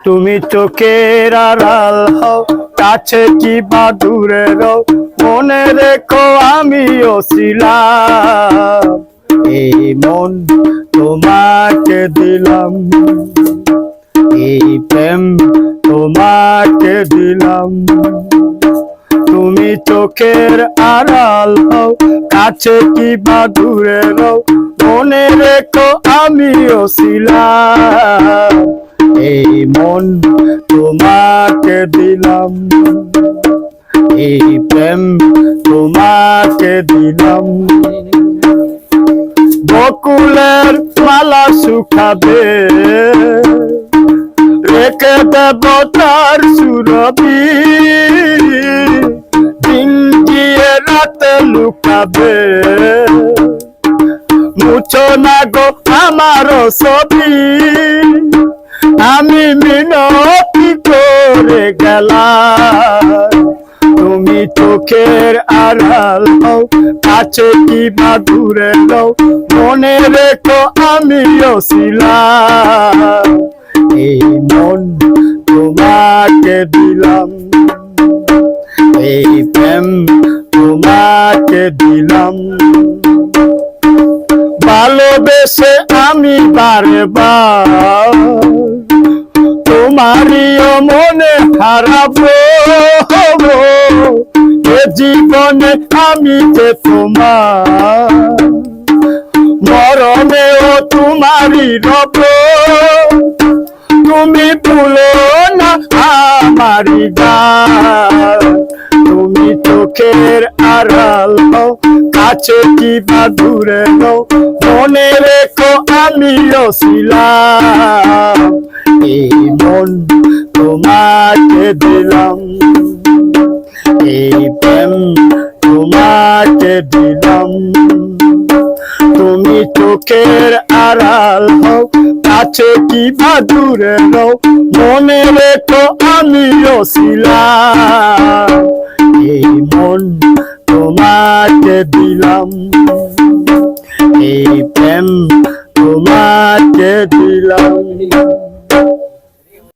তুমি চোখের আড়াল হও, কাছে কি বা দূরে রও, মনে রেখো আমিও ছিলাম। এই মন তোমাকে দিলাম, এই প্রেম তোমাকে দিলাম। তুমি চোখের আড়াল হও, কাছে কি বা দূরে রও, মনে রেখো আমিও ছিলাম। এই মন তোমাকে দিলাম, এই প্রেম তোমাকে দিলাম। বকুলের মালা শুকাবে, রেখে দেব তার সুরভি, দিন গিয়ে রাতে লুকাবে, মুছো না গো আমার ছবি। আমি মিনতি করে গেলাম, তুমি চোখের আড়াল হও, কাছে কি বা দূরে রও, মনে রেখো আমিও ছিলাম। এই মন তোমাকে দিলাম, এই প্রেম তোমাকে দিলাম। ভালোবেসে আমি বারবার তোমারিও মনে হারাবো, এ জীবনে আমি যে তোমার, মরণেও তোমারই রব। তুমি ভুলো না আমারি গান, তুমি চোখের আড়াল হও, কাছে কি বা দূরে রও, মনে রেখো আমিও ছিলাম। এই মন তোমাকে দিলাম, এই প্রেম তোমাকে দিলাম। তুমি চোখের আড়াল হও, কাছে কি বা দূরে রও, মনে রেখো আমিও ছিলাম। এই মন তোমাকে দিলাম, এই প্রেম তোমাকে দিলাম।